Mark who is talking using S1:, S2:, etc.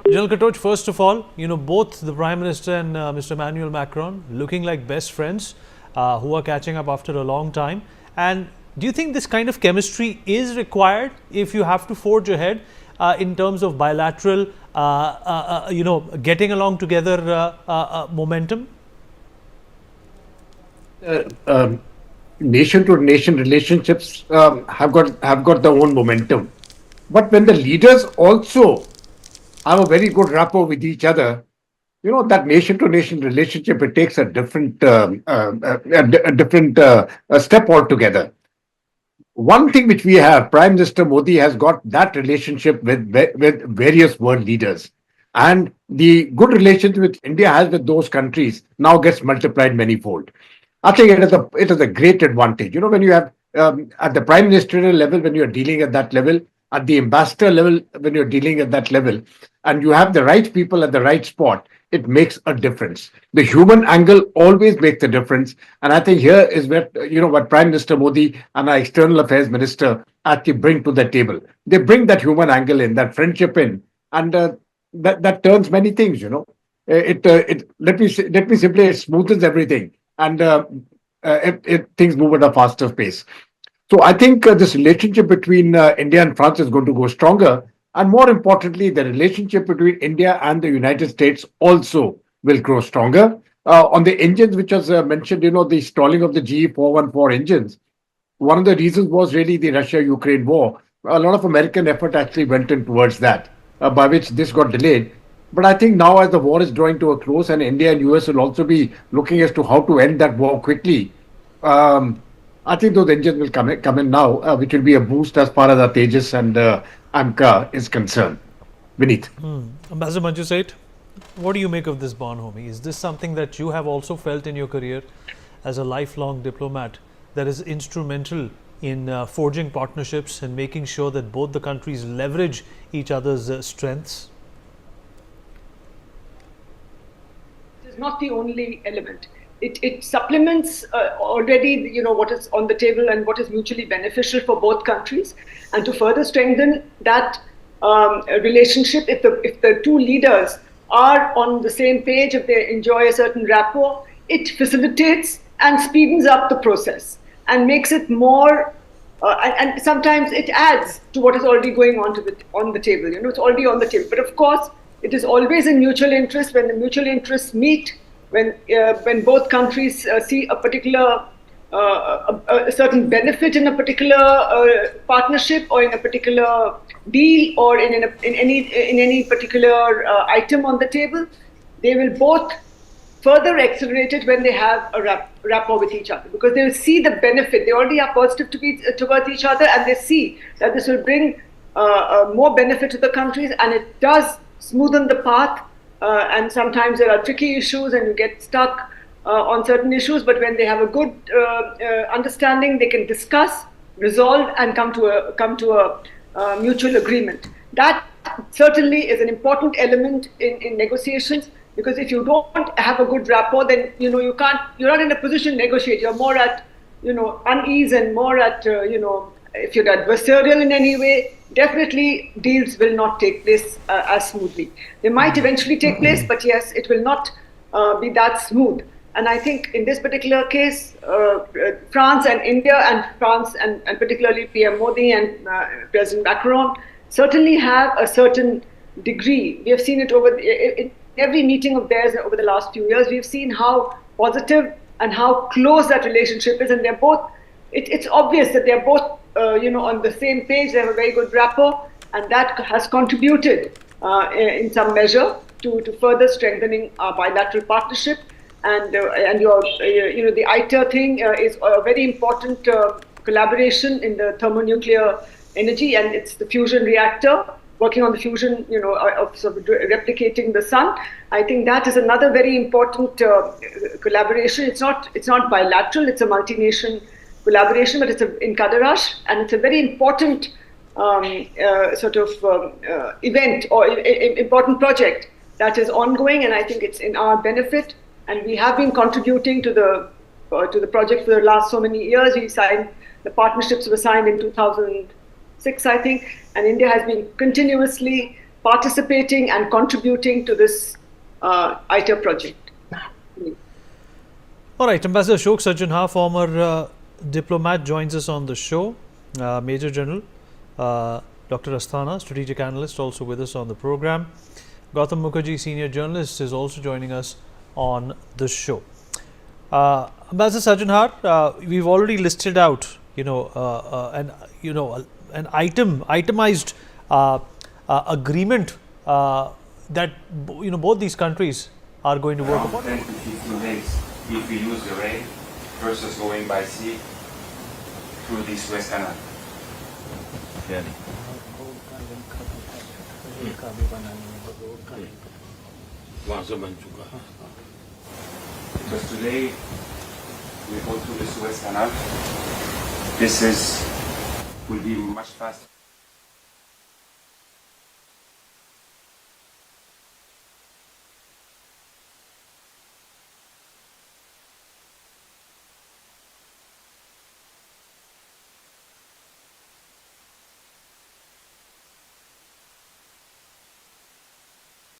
S1: General Katoch, first of all, both the Prime Minister and Mr. Emmanuel Macron looking like best friends who are catching up after a long time. And do you think this kind of chemistry is required if you have to forge ahead in terms of bilateral, getting along together momentum?
S2: Nation to nation relationships have got their own momentum. But when the leaders also have a very good rapport with each other, that nation to nation relationship, it takes a different step altogether. One thing which we have, Prime Minister Modi has got that relationship with various world leaders. And the good relations which India has with those countries now gets multiplied manyfold. I think it is a great advantage. When you have at the prime ministerial level, when you're dealing at that level, at the ambassador level, when you're dealing at that level, and you have the right people at the right spot, it makes a difference. The human angle always makes a difference. And I think here is where, what Prime Minister Modi and our External Affairs Minister actually bring to the table. They bring that human angle in, that friendship in, and that turns many things, let me simply, it smoothens everything, and things move at a faster pace. So I think this relationship between India and France is going to go stronger. And more importantly, the relationship between India and the United States also will grow stronger. On the engines, which was mentioned, the stalling of the GE414 engines, one of the reasons was really the Russia-Ukraine war. A lot of American effort actually went in towards that, by which this got delayed. But I think now, as the war is drawing to a close, and India and US will also be looking as to how to end that war quickly, I think those engines will come in now, which will be a boost as far as our Tejas and AMCA is concerned. Vineet.
S1: Ambassador Manju Seth, what do you make of this bonhomie? Is this something that you have also felt in your career as a lifelong diplomat that is instrumental in forging partnerships and making sure that both the countries leverage each other's strengths?
S3: It is not the only element. It supplements already, what is on the table and what is mutually beneficial for both countries. And to further strengthen that relationship, if the two leaders are on the same page, if they enjoy a certain rapport, it facilitates and speeds up the process and makes it more, and sometimes it adds to what is already going on the table. It's already on the table. But of course, it is always in mutual interest. When the mutual interests meet, when both countries see a particular a certain benefit in a particular partnership or in a particular deal or in any particular item on the table, they will both further accelerate it when they have a rapport with each other, because they will see the benefit. They already are positive towards each other, and they see that this will bring more benefit to the countries, and it does smoothen the path. And sometimes there are tricky issues and you get stuck on certain issues, but when they have a good understanding, they can discuss, resolve, and come to a mutual agreement. That certainly is an important element in negotiations, because if you don't have a good rapport, then you're not in a position to negotiate. You're more at unease and more at if you're adversarial in any way, definitely deals will not take place as smoothly. They might eventually take place, but yes, it will not be that smooth. And I think in this particular case, France and India and particularly PM Modi and President Macron certainly have a certain degree. We have seen it in every meeting of theirs over the last few years. We've seen how positive and how close that relationship is, and they're both. It's obvious that they're both on the same page. They have a very good rapport, and that has contributed in some measure to further strengthening our bilateral partnership. And the ITER thing is a very important collaboration in the thermonuclear energy, and it's the fusion reactor working on the fusion, of sort of replicating the sun. I think that is another very important collaboration. It's not bilateral; it's a multi-nation collaboration, but it's in Kadarash, and it's a very important event or important project that is ongoing, and I think it's in our benefit. And we have been contributing to the project for the last so many years. The partnerships were signed in 2006, I think, and India has been continuously participating and contributing to this ITER project.
S1: All right, Ambassador Ashok Sajjanha, former diplomat, joins us on the show. Major General Dr. Asthana, strategic analyst, also with us on the program. Gautam Mukherjee, senior journalist, is also joining us on the show. Ambassador Sajjanha, we've already listed out, an itemized agreement that both these countries are going to work upon.
S4: 10 to 15 days if we use the rail versus going by sea through the Suez Canal. Because today we go through the Suez Canal. Will be much faster.